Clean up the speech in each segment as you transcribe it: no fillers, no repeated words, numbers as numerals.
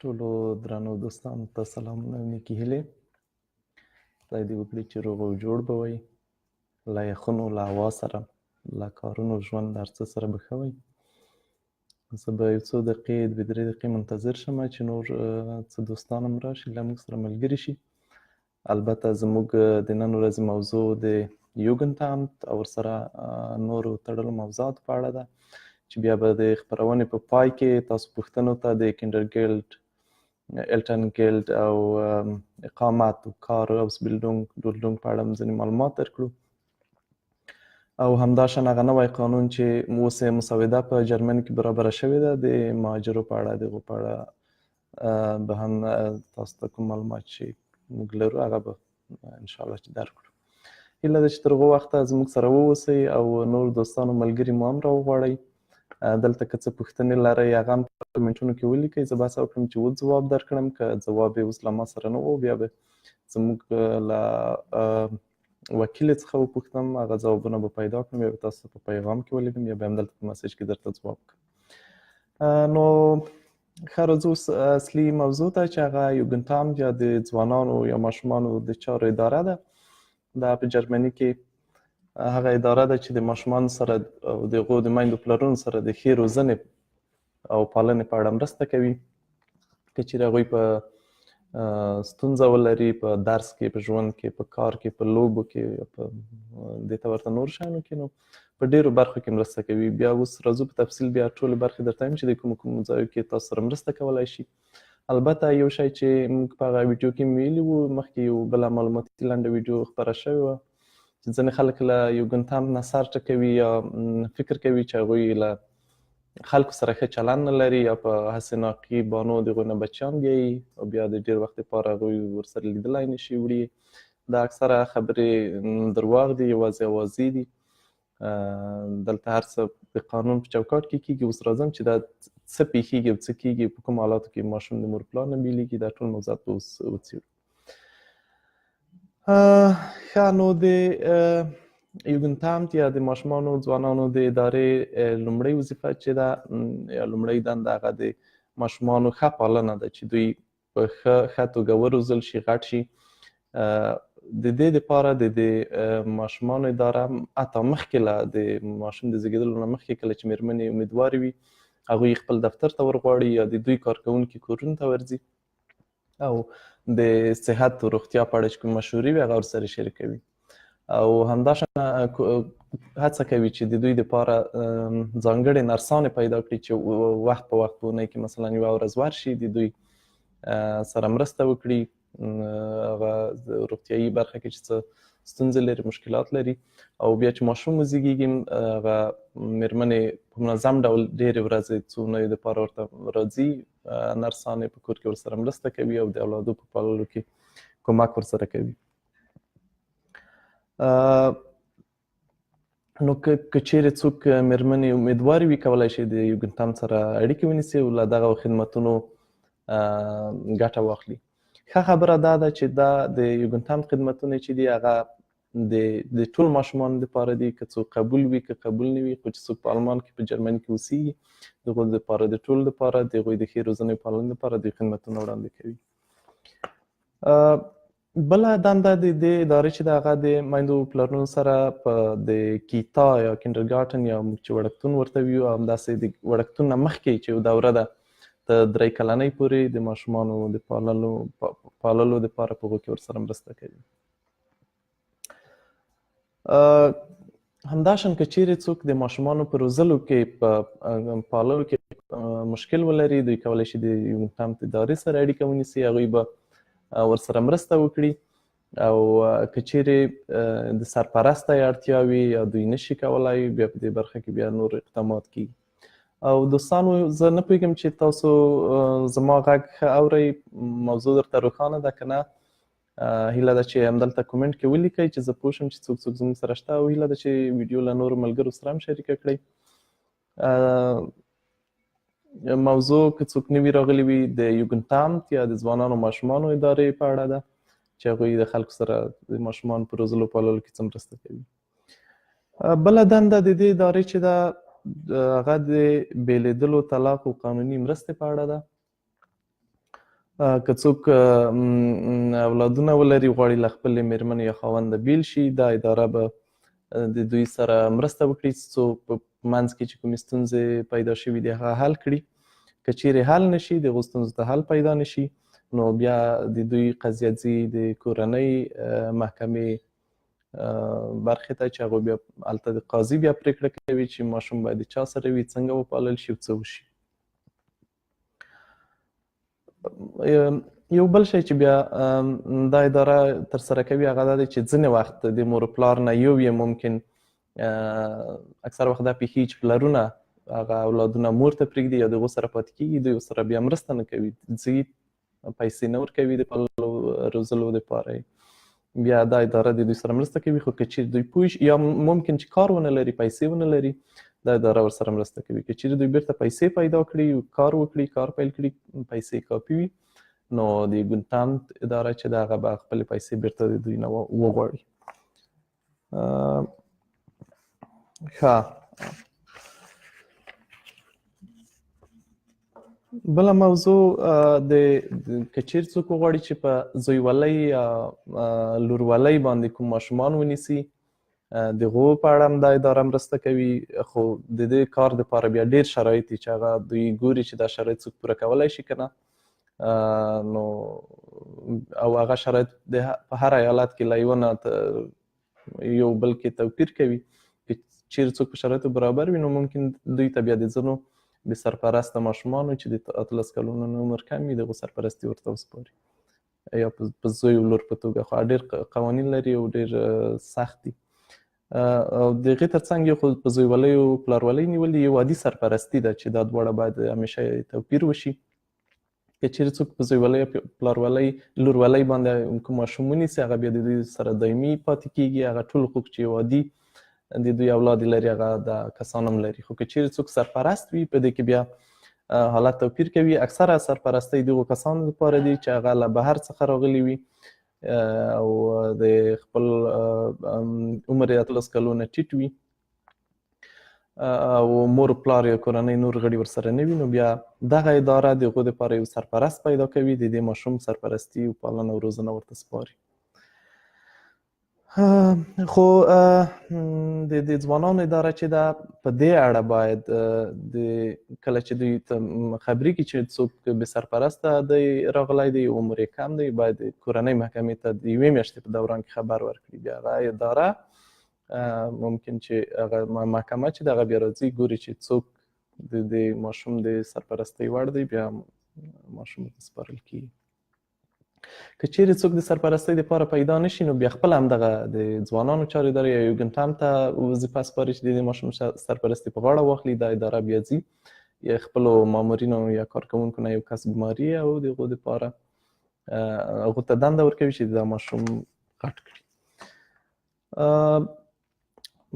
ټولو درنو دوستانو ته سلامونه او نیکې هیلې. خدای دې وکړي چې روغ او جوړ به وئ، له یخونو له هوا سره، له کارونو ژوند هر څه سره به ښه وئ. زه به یو څو دقیقې 2-3 دقیقې منتظر شم چې نور څه دوستان هم راشي له موږ سره ملګري شي. البته زموږ د نن ورځې موضوع د Jugendamt او ورسره نورو تړلو موضوعاتو په اړه ده چې بیا به د خپرونې په پای کې تاسو پوښتنو ته د کینډرګیلډ، الټنګیلډ او اقامت و کار او دولډونګ په اړه هم ځینې معلومات درکړو. او همداشان هغه نوی قانون چې اوس یې مسوده په جرمني کې برابره شوې ده د مهاجرو په اړه، د هغو په اړه به هم تاسو ته کوم معلومات چې موږ لرو هغه به انشاءالله چې درکړو. هیله ده چې تر هغو وخته زموږ سره واوسئ او نور دوستانو ملګري مو هم راوغواړئ. دلته که څه پوښتنې لرئ هغه هم په کمنټونو کې ولیکئ. زه به هڅه وکړم چې ځواب درکړم. که ځواب یې اوس له ما سره نه و بیا به زموږ له وکیل څخه وپوښتم، هغه ځوابونه به پیدا کړم، یا به تاسو په پیغام کې ولیکم، یا به همدلته په مسیج کې درته ځواب کړم. نو ښه راځو اوس اصلي موضوع ته چې هغه Jugendamt یا د ځوانانو یا ماشومانو د چارو اداره ده. دا په جرمني کې هغه اداره ده چې د ماشومانو سره او د هغو د میندو پلرونو سره د ښې روزنې او پالنې په اړه مرسته کوي. که چیرې هغوی په ستونزه ولري په درس کې، په ژوند کې، په کار کې، په لوبو کې، په دې ته ورته نورو شیانو کې، نو په ډېرو برخو کې مرسته کوي. بیا اوس راځو په تفصیل بیا ټولې برخې درته وایم چې د کومو کومو ځایو کې تاسو سره مرسته کولی شي. البته یو شی چې موږ په هغه ویډیو کې ویلي وو، مخکې یو بله معلوماتي لنډه ویډیو خپره شوې وه چې ځینې خلک له Jugendamt نه سر ټکوي یا فکر کوي چې هغوی له خلکو سره ښه چلند نه لري یا په هسې ناقي بانو د هغوی نه بچیان بیایي او بیا د ډېر وخت لپاره هغوی ورسره لیدلی نه شي وړي. دا اکثره خبرې درواغ دي، یوازې اوازې دي. دلته هر څه د قانون په چوکاټ کې کېږي. اوس راځم چې دا څه پېښېږي او څه کېږي، په کومو حالاتو کې ماشوم د مور پلار نه بېلېږي، دا ټول موضوعات به اوس وڅېړو. ښه، نو د Jugendamt یا د ماشومانو ځوانانو د ادارې لومړۍ وظیفه چې ده یا لومړۍ دنده هغه د ماشومانو ښه پالنه ده چې دوی په ښه توګه وروزل شي، غټ شي. د دې دپاره د ماشومانو اداره حتی مخکې له د ماشوم د زیږېدلو نه مخکې کله چې مېرمنې امیدوارې وي هغوی خپل دفتر ته ورغواړي یا د دوی کارکوونکي کورونو ته ورځي او د صحت و روغتیا په اړه چې کوم مشورې وي هغه ورسره شریکوي. او همداشان هڅه کوي چې د دوی دپاره ځانګړې نرسانې پیدا کړي چې وخت په وخت په اونۍ کې مثلا یوه ورځ ورشي، د دوی سره مرسته وکړي، هغه روغتیایي برخه کې چې څه ستونزې لري، مشکلات لري. او بیا چې ماشوم وزېږېږي هغه مېرمنې په منظم ډول ډېرې ورځې څو اونیو دپاره ورته راځي، نرسانې په کور کې ورسره مرسته کوي او د اولادو په پاللو کې کومک ورسره کوي. نو که چیرې څوک مېرمنې امیدوارې وي کولی شي د Jugendamt سره اړیکې ونیسي او له دغه خدمتونو ګټه واخلي. ښه خبره دا ده چې دا د Jugendamt خدمتونه چې دي هغه د ټول ماشومانو دپاره دي، که څوک قبول وي که قبول نه وي، خو چې څوک په آلمان کې په جرمني کې اوسېږي د هغوی دپاره، د ټولو دپاره، د هغوی د ښې روزنې او پالنې دپاره دوی خدمتونه وړاندې کوي. بله دنده د دې ادارې چې د هغه د میندو پلرونو سره په د کیتا یا کینډرګارټن یا موږ چې وړکتون ورته ویو، همداسې د وړکتون نه مخکې چې یو دوره ده تر 3 کلنۍ پورې د ماشومانو د پاللو دپاره په هغو کې ورسره مرسته کوي. همداشان که چیرې څوک د ماشومانو په روزلو کې په پاللو کې مشکل ولري، دوی کولی شي د Jugendamt ادارې سره اړیکه ونیسي، هغوی به ورسره مرسته وکړي. او که چیرې د سرپرسته اړتیا وي یا دوی نشي کولی، بیا په دې برخه کې بیا نور اقدامات کېږي. او دوستانو زه نه پوهېږم چې تاسو زما غږ ښه اورئ، موضوع درته روښانه ده که نه. هیله ده چې همدلته کومنټ کې ولیکئ چې زه پوه شم چې څوک زموږ سره شته، او هیله ده چې ویډیو له نورو ملګرو سره هم شریکه کړئ. موضوع که څوک نوي راغلي وي د Jugendamt یا د ځوانانو ماشومانو ادارې په اړه ده چې هغوی د خلکو سره د ماشومانو په روزلو پاللو کې څه مرسته کوي. بله دنده د دې ادارې چې ده هغه د بېلېدلو، طلاق او قانوني مرستې په اړه ده. که څوک اولادونه ولري غواړي له خپلې مېرمنې یا خاونده بیل شي، دا اداره به د دوی سره مرسته وکړي څو په منځ کې چې کومې ستونزې پیدا شوي دي هغه حل کړي. که چیرې حل نشي، د هغو ستونزو ته حل پیدا نشي، نو بیا د دوی قضیه ځي د کورنۍ محکمې برخې ته چې هغوی بیا هلته د قاضي بیا پرېکړه کوي چې ماشوم باید د چا سره وي، څنګه وپالل شي او څه وشي. یو بل شی چې بیا دا اداره ترسره کوي هغه دا دی چې ځینې وخت د مور و پلار نه یو یې ممکن اکثر وخت دا پیښیږي چې پلرونه هغه اولادونه مور ته پرېږدي یا د هغو سره پاتې کېږي، دوی ورسره بیا مرسته نه کوي، ځي پیسې نه ورکوي د پاللو روزلو دپاره. بیا دا اداره د دوی سره مرسته کوي، خو که چیرې دوی پوه شي یا ممکن چې کار ونه لري، پیسې ونه لري، دا اداره ورسره مرسته کوي. که چیرې دوی بیرته پیسې پیدا کړي، کار وکړي، کار پیل کړي، پیسې کافي وي، نو د جوګنټامت اداره چې ده هغه به خپلې پیسې بیرته د دوی نه وغواړي. ښه، بله موضوع د که چیرې څوک وغواړي چې په زویولۍ یا لورولۍ باندې کوم ماشومان ونیسي، د هغو په اړه هم دا اداره مرسته کوي، خو د دې کار دپاره بیا ډېر شرایط دي چې هغه دوی ګوري چې دا شرایط څوک پوره کولی شي که نه. نو او هغه شرایط په هر ایالت کې له یو نه یو بل کې توپیر کوي. که چیرې څوک په شرایطو برابر وي، نو ممکن دوی ته بیا د ځینو بې سرپرسته ماشومانو چې د 18 کلونو نه عمر کم وي، د هغو سرپرستي ورته وسپاري، یا په زوی او لور په توګه. خو ډېر قوانین لري او ډېر سخت دي. او د هغې تر څنګ یو خو په زویولۍ او پلارولۍ نیول یو عادي سرپرستي ده چې دا دواړه باید همیشه توپیر وشي. که چیرې څوک په زویولۍ او پلارولۍ لورولۍ باندې کوم ماشوم ونیسي، هغه بیا د دوی سره دایمي پاتې کېږي. هغه ټول حقوق چې یو عادي د دوی اولاد لري هغه د کسان هم لري. خو که چیرې څوک سرپرست وي، په دې کې بیا حالت توپیر کوي. اکثره سرپرستۍ د هغو کسانو لپاره دي چې هغه له بهر څخه راغلي وي او د خپل عمر 18 کلونه ټیټ وي او مور پلار یا کورنۍ نور غړي ورسره نه وي، نو بیا دغه اداره د هغو دپاره یو سرپرست پیدا کوي، د دې ماشوم سرپرستي او پالنه او روزنه ورته سپاري. خو د ځوانانو اداره چې ده په دې اړه باید کله چې دوی ته خبرې کړي چې څوک بې سرپرسته دی راغلی دی، عمر یې کم دی، باید کورنۍ محکمې ته د 1 میاشتې په دوران کې خبر ورکړي. بیا هغه اداره ممکن چې هغه محکمه چې ده هغه بیا راځي ګوري چې څوک د ماشوم د سرپرستۍ وړ دی، بیا ماشوم ته سپارل کېږي. که چیرې څوک د سرپرستۍ دپاره پیدا نشي، نو بیا خپله همدغه د ځوانانو چارو ادارې یا جوګنټامت ته وظیفه سپاري چې د دې ماشوم سرپرستي په غاړه واخلي. دا اداره بیا ځي یا خپلو مامورینو یا کارکوونکو نه یو کس ګماري او د هغو دپاره هغو ته دنده ورکوي چې دا ماشوم غټ کړي.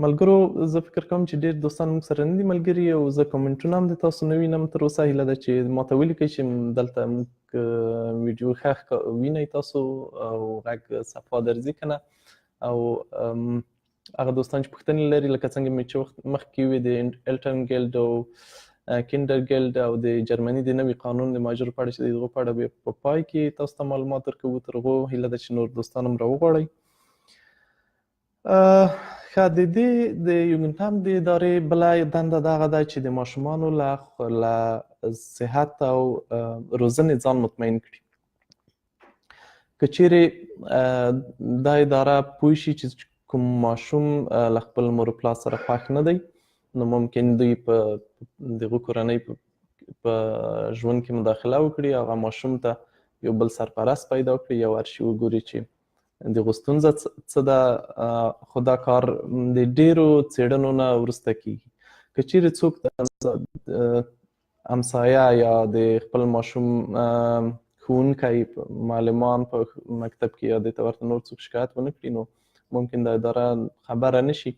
ملګرو، زه فکر کوم چې ډېر دوستان موږ سره نه دي ملګري، او زه کومنټونه هم د تاسو نه وینم تر اوسه. هیله ده چې ما ته ولیکئ چې دلته موږ ویډیو ښه وینئ تاسو او غږ صفا درځي که نه. او هغه دوستان چې پوښتنې لري، لکه څنګه مې چې مخکې وې د الټرن ګیلډ او کینډر ګیلډ او د جرمني د نوي قانون د ماجرو په اړه چې د هغو په اړه بیا په پای کې تاسو ته معلومات ورکوو. تر هغو هیله ده چې نور دوستان هم راوغواړئ. ښه، د دې د جوګنټامت د ادارې بله دنده دغه ده چې د ماشومانو له صحت او روزنې ځان مطمئن کړي. که چیرې دا اداره پوه شي چې کوم ماشوم له خپل مور و پلار سره خوښ نه دی، نو ممکن دوی په دغو کورنۍ په ژوند کې مداخله وکړي، هغه ماشوم ته یو بل سرپرست پیدا کړي یا ورشي وګوري چې د هغو ستونزه څه ده. خو دا کار د ډېرو څېړنو نه وروسته کېږي. که چیرې څوک د همسایه یا د خپل ماشوم ښوونکی، معلمان په مکتب کې یا دې ته ورته نور څوک شکایت ونه کړي، نو ممکن دا اداره خبره نه شي.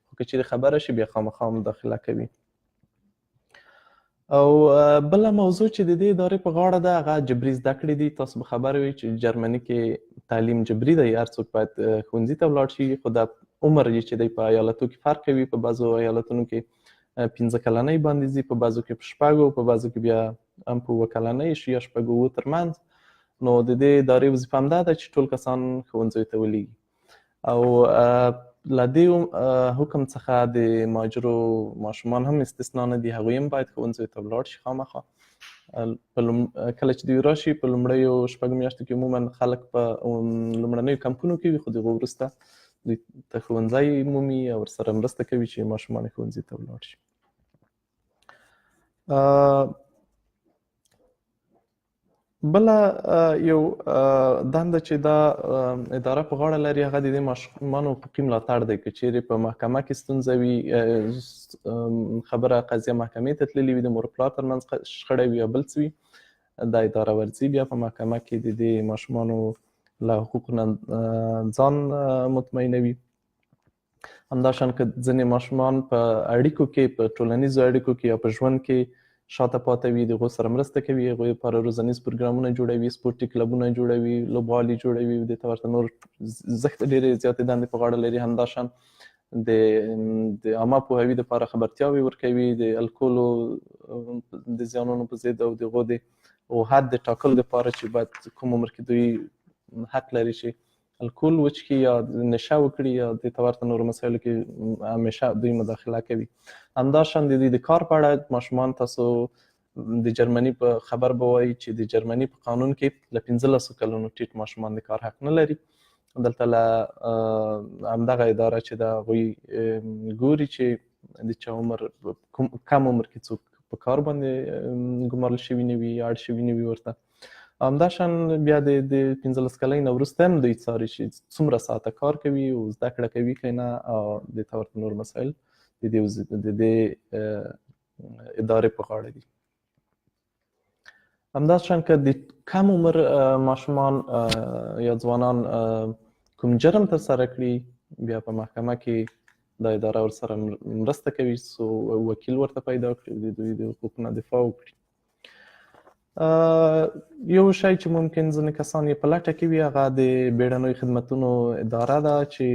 خو که چیرې خبره شي، بیا خامخا مداخله کوي. او بله موضوع چې د دې ادارې په غاړه ده هغه جبري زده کړې دي. تاسو به خبر وئ چې جرمني کې تعلیم جبري دی، هر څوک باید ښوونځي ته ولاړ شي. خو دا عمر چې دی په ایالتو کې فرق کوي. په بعضو ایالتونو کې 15 کلنۍ باندې ځي، په بعضو کې په 6، په بعضو کې بیا هم په 7 کلنۍ یا 6 ترمنځ. نو د دې ادارې وظیفه همدا ده چې ټول کسان ښوونځیو ته ولیږي او له دې حکم څخه د مهاجرو ماشومان هم استثنا نه دي، هغوی هم باید ښوونځیو ته ولاړ شي خامخا. کله چې دوی راشي په لومړیو 6 میاشتو کې عموما خلک په لومړنیو کمپونو کې وي، خو د هغو وروسته دوی ته ښوونځی مومي او ورسره مرسته کوي چې ماشومان یې ښوونځي ته ولاړ شي. بله یو دنده چې دا اداره په غاړه لري هغه د دې ماشومانو حقوقي ملاتړ دی. که چیرې په محکمه کې ستونزه وي، خبره قضیه محکمې ته تللې وي، د مور پلار ترمنځ شخړه وي یا بل څه وي، دا اداره ورځي بیا په محکمه کې د دې ماشومانو له حقوقو نه ځان مطمئنوي. همداشان که ځینې ماشومان په اړیکو کې، په ټولنیزو اړیکو کې یا په ژوند کې شاته پاتې وي، د هغو سره مرسته کوي، هغوی لپاره روزنیز پروګرامونه جوړوي، سپورټي کلبونه جوړوي، لوبغالي جوړوي، دې ته ورته نور ډېرې زیاتې دندې په غاړه لري. همداشان د عامه پوهاوي لپاره خبرتیاوې ورکوي، د الکولو د زیانونو په ضد او د هغو د حد د ټاکلو لپاره چې باید کوم عمر کې دوی حق لري چې الکول وڅښي یا نشه وکړي یا دې ته ورته نورو مسایلو کې همیشه دوی مداخله کوي. همداشان د دوی د کار په اړه ماشومان، تاسو د جرمني په خبر به وایي چې د جرمني په قانون کې له 15 کلونو ټیټ ماشومان د کار حق نه لري. دلته له همدغه اداره چې دا هغوی ګوري چې د چا عمر کم عمر کې څوک په کار باندې ګمارل شوي نه وي، اړ شوي نه وي ورته. همداشان بیا د 15 کلۍ نه وروسته هم دوی څاري چې څومره ساعته کار کوي او زده کړه کوي که نه، او دې ته ورته نور مسایل د دې ادارې په غاړه دي. همداشان که د کم عمر ماشومان یا ځوانان کوم جرم ترسره کړي، بیا په محکمه کې دا اداره ورسره مرسته کوي څو وکیل ورته پیدا کړي او د دوی د حقوقو نه دفاع وکړي. یو شی چې ممکن ځینې کسان یې په لټه کې وي هغه د بیړنیو خدمتونو اداره ده، چې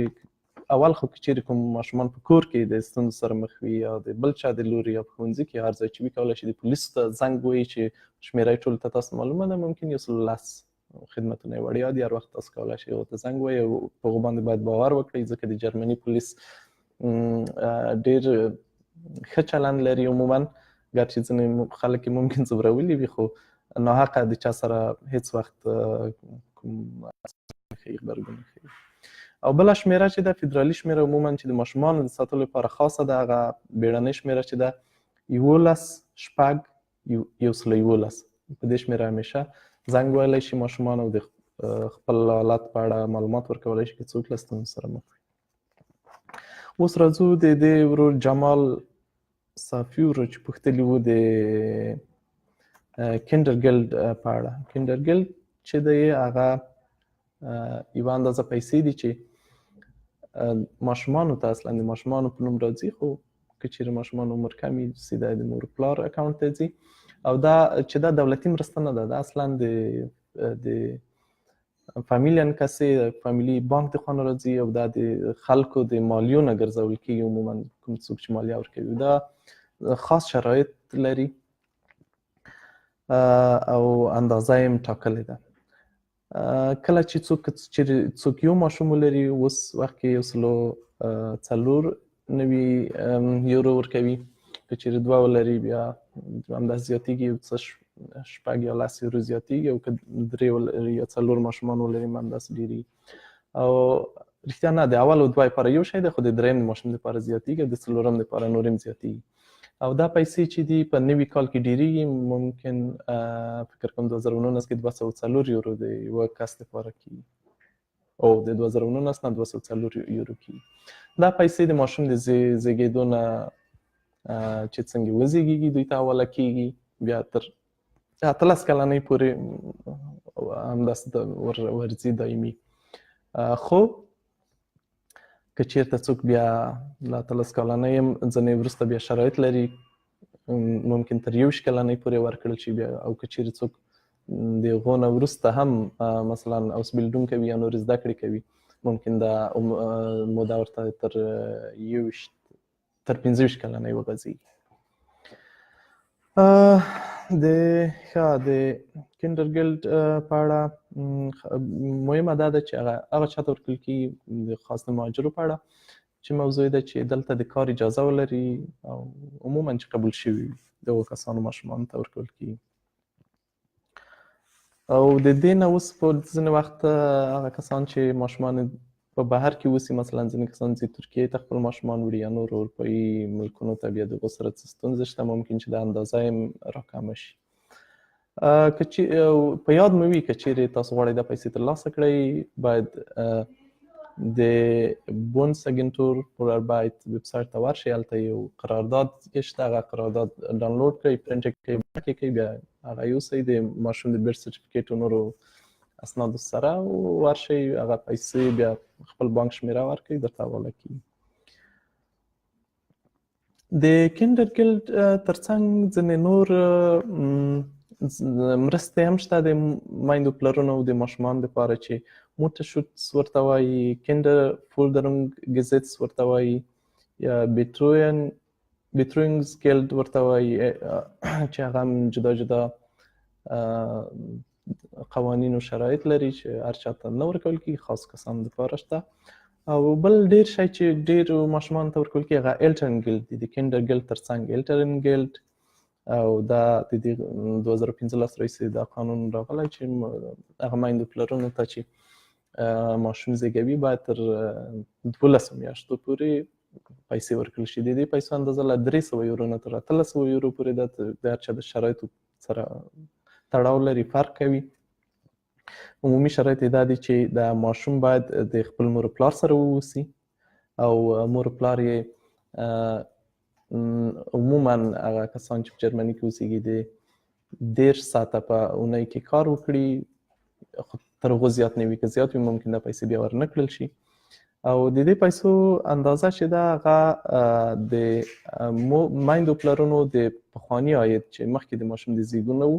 اول خو که چیرې کوم ماشومان په کور کې د ستونزو سره مخ وي یا د بل چا د لوري یا په ښوونځي کې هر ځای چې وي، کولی شي د پولیسو ته زنګ ووهي چې شمېره یې ټولو ته تاسو معلومه ده، ممکن 110 خدمتونه یې وړیا دي، هر وخت تاسو کولی شئ هغو ته زنګ ووهئ او په هغو باندې باید باور وکړئ، ځکه د جرمني پولیس ډېر ښه چلند لري عموما، ګرچې ځینې خلک یې ممکن ځورولي وي، خو ناحقه د چا سره هېڅ وخت کوم غبرګون ښیي. او بله شمېره چې ده فدرالي شمېره عموما چې د ماشومانو د ساتلو لپاره خاصه ده، هغه بیړنۍ شمېره چې ده 11-6-111. په دې شمېره همیشه زنګ وهلی شي ماشومان او د خپل حالت په اړه معلومات ورکولی شي که څوک له ستونزو سره مخ وي. اوس راځو د دې ورور جمال صافي ورور چې پوښتلي وو د کینډرګیلډ په اړه. کینډرګیلډ چې دی هغه یوه اندازه پیسې دي چې ماشومانو ته اصلا د ماشومانو په نوم راځي، خو که چیرې ماشومان عمر کم وي سیده د مور پلار اکاونټ ته ځي، او دا چې دا دولتي مرسته نه ده، دا اصلا د فامیلین کسې فامیلي بانک د خوا نه راځي او دا د خلکو د مالیو نه ګرځول کېږي. عموما کوم څوک چې مالیه ورکوي دا خاص شرایط لري او اندازه یې هم ټاکلې ده. کله چې څوک یو ماشوم ولري، اوس وخت کې 104 یورو ورکوي، که چیرې 2 ولري بیا همداسې زیاتېږي، یو څه 6 یا 10 یورو زیاتېږي، او که 3 ولري یا 4 ماشومان ولري همداسې ډېرېږي. او رښتیا نه د اول او 2 لپاره یو شی دی، خو د 3 ماشوم لپاره زیاتېږي او د 4 لپاره نور هم زیاتېږي. او دا پیسې چې دي په نوي کال کې ډېرېږي، ممکن فکر کوم 2019 کې 204 یورو د یوه کس لپاره کېږي، او د 2019 نه 204 یورو کېږي. دا پیسې د ماشوم د زېږېدو نه چې څنګه وزېږېږي دوی ته حواله کېږي، بیا تر 18 کلنۍ پورې همداسې ورځي دایمي. خو که چیرته څوک بیا له 18 کلنۍ هم ځینې وروسته بیا شرایط لري، ممکن تر 21 کلنۍ پورې ورکړل شي بیا، او که چیرې څوک د هغو نه وروسته هم مثلا اوسبیلډون کوي یا نورې زده کړې کوي، ممکن دا موده ورته تر 15 کلنۍ وغځېږي. د کینډرګلډ په اړه مهمه دا ده چې هغه چاته ورکول کېږي د خاص د مهاجرو په اړه چې موضوع ده چې دلته د کار اجازه ولري او عموما چې قبول شوي وي دغو کسانو ماشومانو ته ورکول کېږي. او د دې نه اوس په ځینې وخت هغه کسان چې ماشومان په بهر کې اوسي، مثلا ځینې کسان چې ترکیې ته خپل ماشومان وړي یا نورو اروپایي ملکونو ته، بیا د هغو سره څه ستونزې شته، ممکن چې د اندازه یې راکمه شي. په یاد مو وي که چیرې تاسو غواړئ دا پیسې ترلاسه کړئ، باید د بونس اګنټور پر باید ویبسایټ ته ورشئ. هلته یو قرارداد کې شته، هغه قرارداد ډاونلوډ کړئ، پرنټ یې کړئ، بک یې کړئ، بیا هغه یوسئ د ماشوم د بیرث سرټیفیکیټ او نورو اسنادو سره ورشئ، هغه پیسې بیا خپل بانک شمیره ورکړئ، درته حواله کېږي. د کینډرګلډ ترڅنګ ځینې نور مرستې هم شته د میندو پلرونو او د ماشومانو دپاره چې موټرشوټس ورته وایي، کینډرفولډرنګ ګزټس ورته وایي، یا بیټروینګز ګلډ ورته وایي، چې هغه هم جدا جدا قوانین او شرایط لري چې هر چاته نه ورکول کېږي، خاص کسانو دپاره شته. او بل ډېر شی چې ډېرو ماشومانو ته ورکول کېږي هغه الټرن ګلډ دی، د کینډرګلډ ترڅنګ الټرن ګلډ. او دا د 2015 راهیسې دا قانون راغلی چې هغه میندو پلرونو ته چې ماشوم زیږوي باید تر 12 میاشتو پورې پیسې ورکړل شي. د دې پیسو اندازه له 300 یورو نه تر 1300 یورو پورې ده، د هر چا د شرایطو سره تړاو لري، فرق کوي. عمومي شرایط یې دا دي چې د ماشوم باید د خپل مور و پلار سره واوسي، او مور و پلار یې عموما هغه کسان چې په جرمني کې اوسېږي د 10 ساعته په اونۍ کې کار وکړي، خو تر هغو زیات نه وي، که زیات وي ممکن دا پیسې بیا ورنه کړل شي. او د دې پیسو اندازه چې ده هغه د میندو پلرونو د پخواني عاید چې مخکې د ماشوم د زیږون نه و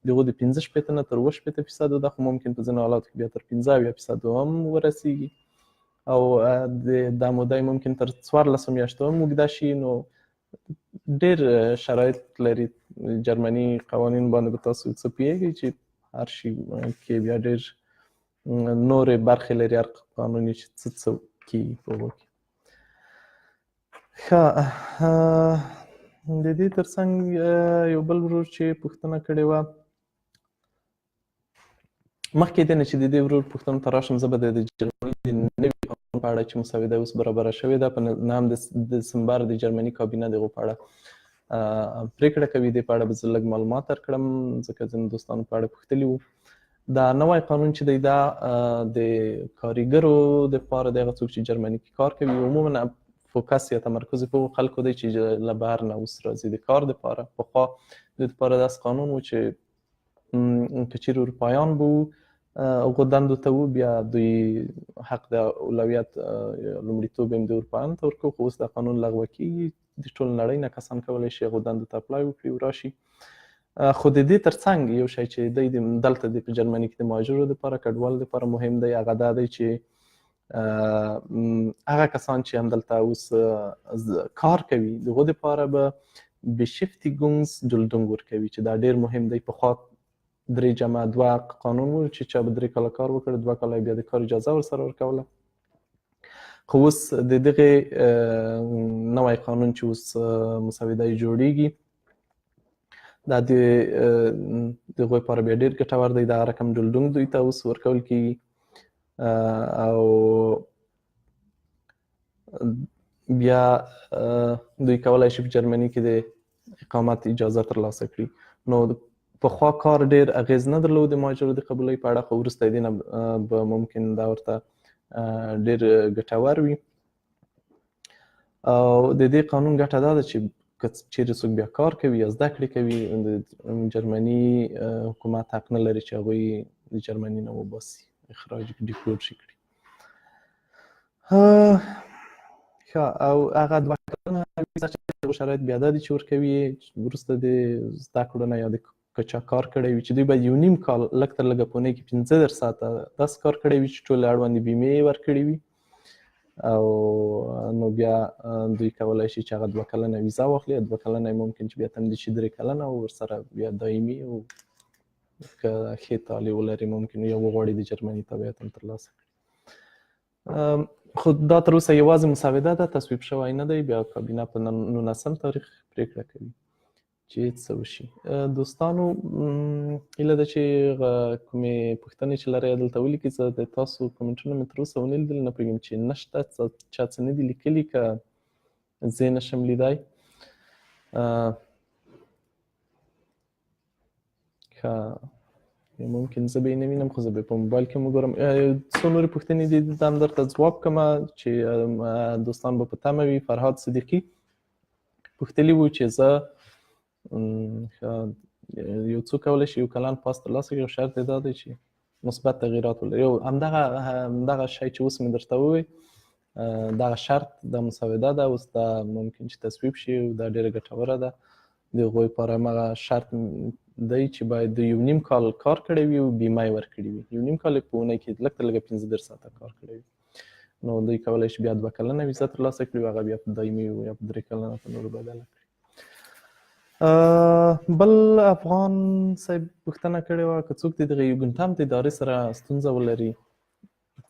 د هغو د 15% نه تر 20% ده، خو ممکن په ځینو حالاتو کې بیا تر 15% هم ورسیږي. او دا موده ممکن تر 14 میاشتو هم اوږده شي. نو ډېر شرایط لري جرمني قوانین باندې، به تاسو څه پوهېږئ چې هر شي کې بیا ډېر نورې برخې لري هر قانوني چې څه کېږي په هغو کې. ښه، د دې ترڅنګ یو بل ورور چې پوښتنه کړې وه، مخکې دې نه چې د دې ورور پوښتنو ته راشم، زه به د جرمني د نوي قانون په اړه چې مسوده اوس برابره شوې ده په 9 دسمبر د جرمني کابینه د هغو په اړه پرېکړه کوي، دې په اړه به زه لږ معلومات درکړم ځکه ځینو دوستانو په اړه پوښتلي وو. دا نوی قانون چې دی دا د کارګرو دپاره د هغه څوک چې جرمني کې کار کوي، عموما فوکس یا تمرکز په هغو خلکو دی چې له بهر نه اوس راځي د کار دپاره. پخوا دوی دپاره داسې قانون و چې که چیرې اروپایان به وو هغو دندو ته وو، بیا دوی حق د اولویت لومړیتوب هم د اروپایانو ته ورکوو، خو اوس دا قانون لغوه کېږي، د ټول نړۍ نه کسان کولی شي هغو دندو ته اپلای وکړي او راشي. خو د دې ترڅنګ یو شی چې دی دلته د په جرمني کې د مهاجرو دپاره کډوالو دپاره مهم دی، هغه دا دی چې هغه کسان چې همدلته اوس کار کوي د هغو دپاره به بشیفټیګونګزدولډونګ ورکوي، چې دا ډېر مهم دی. پخوا 3+2 قانون و چې چا به 3 کاله کار وکړ، 2 کاله بیا د کار اجازه ورسره ورکوله. خو اوس د دغې نوی قانون چې اوس مسوده یې جوړیږي دا د هغوی لپاره بیا ډېر ګټور دی. دغه رقم ډولډونګ دوی ته اوس ورکول کېږي، او بیا دوی کولی شي په جرمني کې د اقامت اجازه ترلاسه کړي. نو پخوا کار ډېر اغېز نه درلود د مهاجرو د قبولۍ په اړه، خو وروسته د دې نه به ممکن دا ورته ډېر ګټور وي. او د دې قانون ګټه دا ده چې که چیرې څوک بیا کار کوي یا زده کړې کوي، د جرمني حکومت حق نه لري چې هغوی د جرمني نه وباسي، اخراج ډیپورټ شي کړي. ښه، او هغه 2 کلونه ویزه چې شرایط بیا دا دي چې ورکوي وروسته د زده کړو نه، یا د که چا کار کړی وي چې دوی باید 1.5 کال لږ تر لږه په اونۍ کې 15 ساعته داسې کار کړی وي چې ټولې اړوندې بیمې یې ورکړې وي. او نو بیا دوی کولی شي چې هغه 2 کلنه ویزا واخلي. 2 کلنه ممکن چې بیا تمدید شي 3 کلنه او ورسره بیا دایمي او که ښې طالع ولري ممکن یو وغواړي د جرمني تابعیت هم ترلاسه کړي. خو دا تر اوسه یوازې مسوده ده، تصویب شوی نه دی. بیا کابینه په 19 تاریخ پرېکړه کوي چې څه وشي. دوستانو هیله ده چې کومې پوښتنې چې لرئ دلته ولیکئ. زه د تاسو کومنټونه مې تر اوسه ونه لیدل، نه پوهېږم چې نشته چا څه نه دي لیکلي که زه یې نشم لیدای. ښه ممکن زه به یې نه وینم خو زه به په موبایل کې وګورم. څو نورې پوښتنې دي دلته هم درته ځواب کړمه چې دوستان به په تمه وي. فرهاد صدیقي پوښتلي وو چې زه یو څوک کولی شي 1 کلن پاس ترلاسه کړي او شرط یې دا دی چې مثبت تغییرات ولري. همدغه شی چې اوس مې درته ووایي دغه شرط د مسوده ده. اوس دا ممکن چې تصویب شي او دا ډېره ګټوره ده. د هغوی لپاره همغه شرط دی چې باید د 1.5 کال کار کړی وي او بیمه یې ورکړي وي. 1.5 کال په اونۍ کې لږ تر لږه 15 ساعته کار کړی وي. نو دوی کولی شي بیا 2 کلنه ویزه ترلاسه کړي او هغه بیا په دایمي یا په 3 کلنه په نورو بدله کړي. بل افغان صاحب پوښتنه کړې وه که څوک د دغه یوګنټامت د ادارې سره ستونزه ولري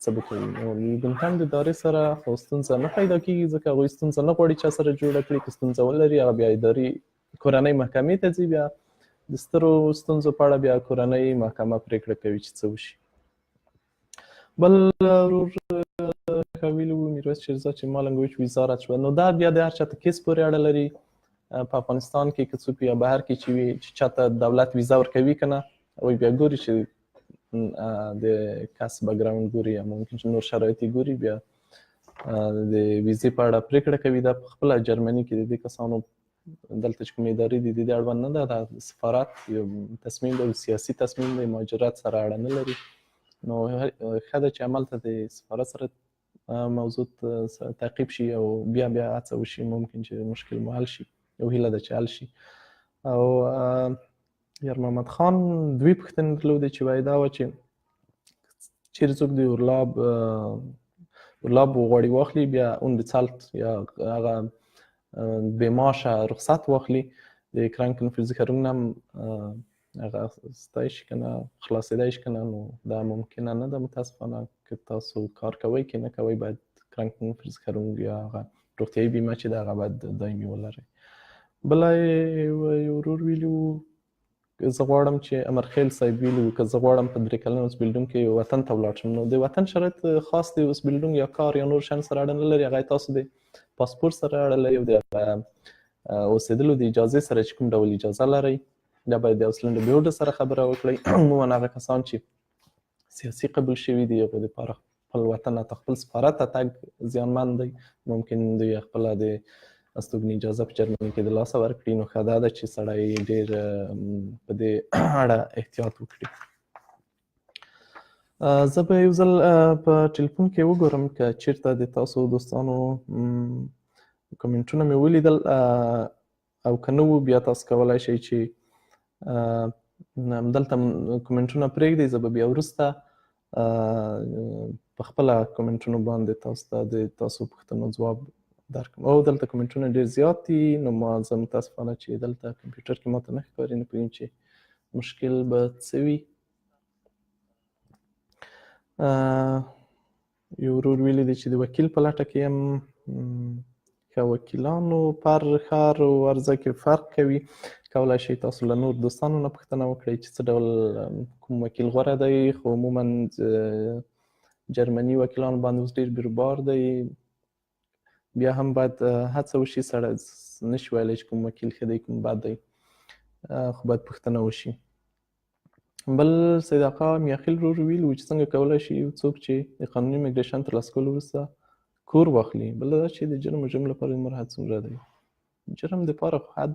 څه به کوي. نو یوګنټامت د ادارې سره خو ستونزه نه پیدا کېږي ځکه هغوی ستونزه نه غواړي چا سره جوړه کړي. که ستونزه ولري هغه بیا ادارې کورنۍ محکمې ته ځي. بیا د سترو ستونزو په اړه بیا کورنۍ محکمه پرېکړه کوي چې څه وشي. بل ورور ویلي وو میرویس شیرزاد چې مالنګ ویزا رد شوه. نو دا بیا د هر چاته کیس پورې اړه لري. په افغانستان کې که څوک یا بهر کې چې وي چې چاته دولت ویزا ورکوي که نه هغوی بیا ګوري چې د کس بکګراوند ګوري یا ممکن چې نور شرایط یې ګوري. بیا د ویزې په اړه پرېکړه کوي. دا په خپله جرمني کې د دې کسانو دلته چې کومې ادارې دي د دې اړوند نه ده. دا سفارت یو تصمیم دی، سیاسي تصمیم دی، مهاجرت سره اړه نه لري. نو ښه ده چې هملته د سفارت سره موضوع تعقیب شي او بیا هڅه وشي ممکن چې مشکل مو حل شي. یو هیله ده چې حل شي. او یار محمد خان 2 پوښتنې درلودې چې وایي دا وه چې چیرې څوک د اورلاب وغواړي واخلي بیا unbezahlt یا هغه بې معاشه رخصت واخلي د کrankenversicherung هم هغه اخیستی شي که نه خلاصېدی شي که نه. نو دا ممکنه نه ده متاسفانه. که تاسو کار کوئ که نه کوئ باید کrankenversicherung یا هغه روغتیایي بیمه چې ده هغه باید دایمي ولرئ. بله یو ورور ویلي وو زه غواړم چې امرخیل صاحب ویلي وو که زه غواړم په 3 کلن اوسبیلډونګ کې وطن ته ولاړ شم. نو د وطن شرایط خاص د اوسبیلډونګ یا کار یا نور شیانو سره اړه نه لري. هغه تاسو د پاسپورت سره اړه لري او د اوسېدلو د اجازې سره چې کوم ډول اجازه لرئ دا باید د اوسلنډ بیورډ سره خبره وکړئ. عموما هغه کسان چې سیاسي قبول شوي دي هغوی دپاره خپل وطن ته خپل سفارت ته تګ زیانمن دی. ممکن دوی خپله د استوګنې اجازه په جرمني کې د لاسه ورکړي. نو ښه دا ده چې سړی ډېر په دې اړه احتیاط وکړي. زه به یو ځل په ټلیفون کې وګورم که چېرته د تاسو دوستانو کومنټونه مې ولیدل او که نه وو بیا تاسو کولی شئ چې دلته کومنټونه پرېږدئ. زه به بیا وروسته په خپله کومنټونو باندې تاسو ته د تاسو پوښتنو ځواب درکړم. او دلته کومنټونه ډېر زیات دي. نو ما زه متاسفانه چې دلته کمپیوټر کې ماته نه ښکاري. نه پوهېږم چې مشکل به څه وي. یو ورور ویلي دی چې د وکیل په لټه کې یم. که وکیلانو پر ښار او ارزه کې فرق کوي کولی شئ تاسو له نور دوستانو نه پوښتنه وکړئ چې څه ډول کوم وکیل غوره دی. خو عموما جرمني وکیلانو باندې اوس ډېر بیروبار دی. بیا هم باید هڅه وشي. سړی نشي ویلی چې کوم وکیل ښه دی کوم بد دی خو باید پوښتنه وشي. بل سید آقا میاخیل ورور ویلي وو چې څنګه کولی شي یو څوک چې د قانوني میګریشن ترلاسه کولو وروسته کور واخلي. بله دا چې د جرم مجرم لپاره عمر حد څومره دی. جرم دپاره خو حد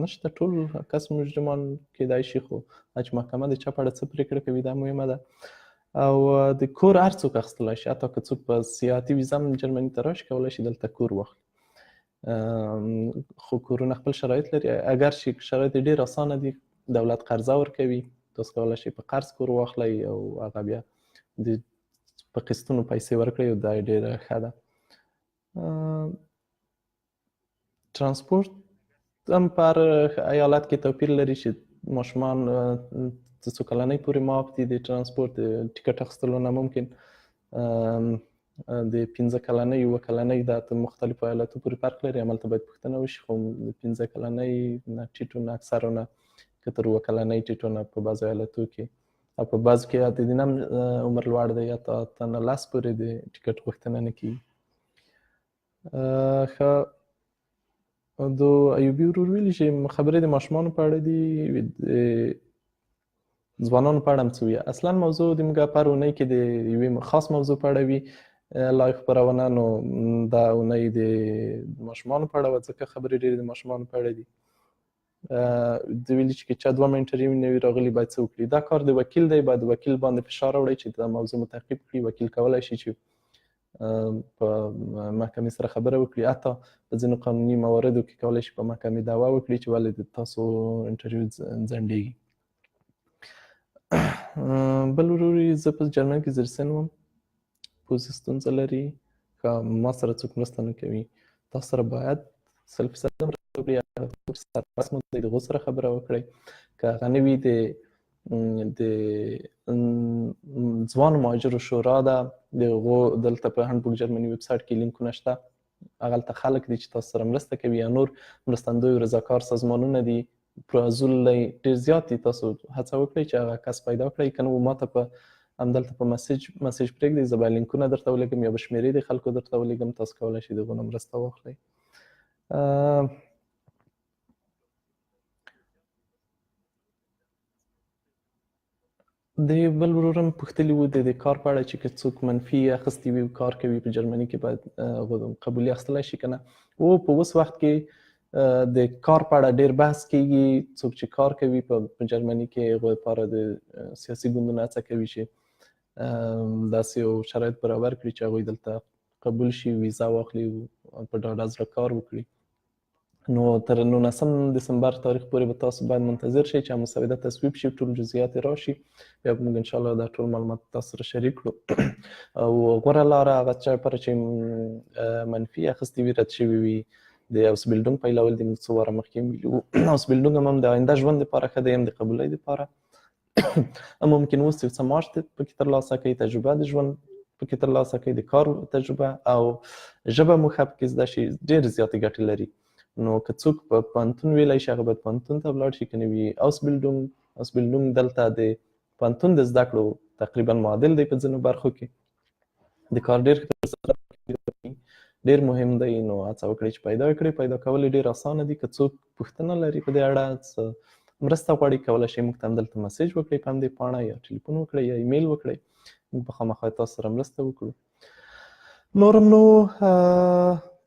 نشته. ټول کس مجرمان کیدای شي خو چې محکمه د چا په اړه څه پرېکړه کوي دا مهمه ده. او د کور هر څوک اخیستلی شي. حتی که څوک په سیاحتي ویزا هم جرمني ته راشي کولی شي دلته کور واخلي. خو کورونه خپل شرایط لري. اگر چې شرایط ډېر اسانه دي دولت قرضه ورکوي تاسو کولی شئ په قرض کور واخلئ او هغه بیا په قسطونو پیسې ورکړئ او دا یې ډېره ښه ده. ترانسپورت هم په هر ایالت کې توپیر لري چې ماشومان تر څو کلنۍ پورې معاف دي د ترانسپورت د ټکټ اخیستلو نه ممکن د 15 کلنۍ 7 کلنۍ دا د مختلفو ایالتو پورې فرق لري. هملته باید پوښتنه وشي، خو د 15 کلنۍ نه ټیټونه اکثرونه که تر 7 کلنۍ ټیټونه په بعضو ایالتو کې او په بعضو کې یا د دې نه هم عمر لوړ دی یا تا نه 10 پورې د ټکټ غوښتنه نه کېږي. ښه د ایوبي ورور ویلي چې خبرې د ماشومانو په اړه دي، د ځوانانو په اړه هم څه وي. اصلا موضوع د موږ په هر اونۍ کې د یوې خاص موضوع په اړه وي لایو خپرونه، نو دا اونۍ د ماشومانو په اړه وه ځکه خبرې ډېرې د ماشومانو په اړه دي. د ویلي چې که چا 2 انټرویو نه وي راغلي باید څه وکړي. دا کار د وکیل دی، باید وکیل باندې فشار راوړي چې دا موضوع متعقیب کړي. وکیل کولی شي چې په محکمې سره خبره وکړي، حتی په ځینو قانوني مواردو کې کولی شي په محکمې دعوه وکړي چې ولې د تاسو انټرویو ځنډېږي. بل ورور زه په جرمني کې زیرسن وم، پوزې ستونزه لري، که ما سره څوک مرسته نه کوي تاسو سره باید 100% مرسته وکړي، سرپرست مو د هغو سره خبره وکړئ. که هغه نه وي د ځوانو مهاجرو شورا ده، د هغو دلته په هند بوک جرمني ویب سایټ کې لینکونه شته، هغلته خلک دي چې تاسو سره مرسته کوي، یا نور مرستندوی او رضاکار سازمانونه دي پروازول ډېر زیات دي. تاسو هڅه وکړئ چې هغه کس پیدا کړئ، که نه ما ته په همدلته په مسیج پرېږدئ، زه به لینکونه درته ولېږم یا به شمېرې د خلکو درته ولېږم، تاسو کولی شئ د هغو نه مرسته واخلئ. د بل ورور هم پوښتلي وو د کار په اړه چې که څوک منفي اخیستی وي کار کوي په جرمني کې باید قبولي اخیستلی شي که نه. او په اوس وخت کې د کار په اړه ډېر بحث کېږي. څوک چې کار کوي په جرمني کې هغوی لپاره د سیاسي ګوندونه هڅه کوي چې داسې یو شرایط برابر کړي چې هغوی دلته قبول شي، ویزا واخلي او په ډاډه زړه کار وکړي. نو تر 19 دسمبر تاریخ پورې به تاسو باید منتظر شئ چې مسوده تصویب شي، ټول جزئیات یې راشي، بیا به موږ انشاءالله دا ټول معلومات تاسو سره شریک کړو. او غوره لاره هغه چا لپاره چې منفي اخیستې وي، رد شوي وي، د اوسبیلډونګ پیلول دي. موږ څو واره مخکې هم ویلي وو اوسبیلډونګ هم د آینده ژوند لپاره ښه دی، هم د قبولۍ لپاره. ممکن اوس یو څه معاش پکې ترلاسه کوئ، تجربه د ژوند پکې ترلاسه کوئ، د کار تجربه او ژبه مو ښه پکې زده شي، ډېر زیاتې ګټې لري. نو که څوک په پوهنتون ویلی شي هغه باید پوهنتون ته ولاړ شي، که نه وي اوسبیلډونګ دلته د پوهنتون د زده کړو تقریبا معادل دی په ځینو برخو کې. د کار ډېر ډېر مهم دی، نو هڅه وکړئ چې پیدا کړئ. پیدا کول یې ډېر اسانه دي. که څوک پوښتنه لري په دې اړه، مرسته غواړي، کولی شئ موږ ته همدلته مسیج وکړئ په همدې پاڼه، یا ټلیفون وکړئ یا ایمیل وکړئ، موږ به خامخا تاسو سره مرسته وکړو. نورم نو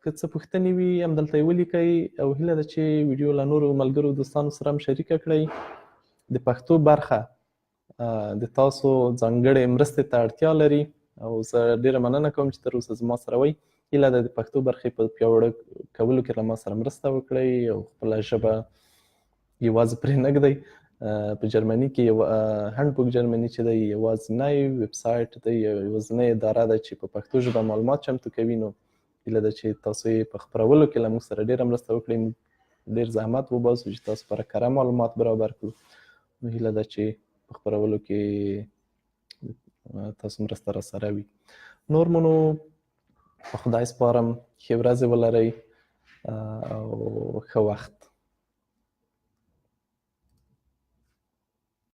که څه پوښتنې وي همدلته یې ولیکئ، او هیله ده چې ویډیو له نورو ملګرو دوستانو سره هم شریکه کړئ. د پښتو برخه د تاسو ځانګړې مرستې ته اړتیا لري، او زه ډېره مننه کوم چې تر اوسه زما سره وئ. هیله ده د پښتو برخې په پیاوړه کولو کې له ما سره مرسته وکړئ، او خپله ژبه یوازې پرې نه ږدئ. په جرمني کې هند بوک جرمني چې دی یوازینی ویب سایټ دی، یوازینۍ اداره ده چې په پښتو ژبه معلومات چمتو کوي. نو هیله ده چې تاسو یې په خپرولو کې له موږ سره ډېره مرسته وکړئ. موږ ډېر زحمت وباسو چې تاسو لپاره کره معلومات برابر کړو. نو هیله ده چې په خپرولو کې تاسو مرسته راسره وي. نور مو نو په خدای سپارم، ښې ورځې ولرئ او ښه وخت.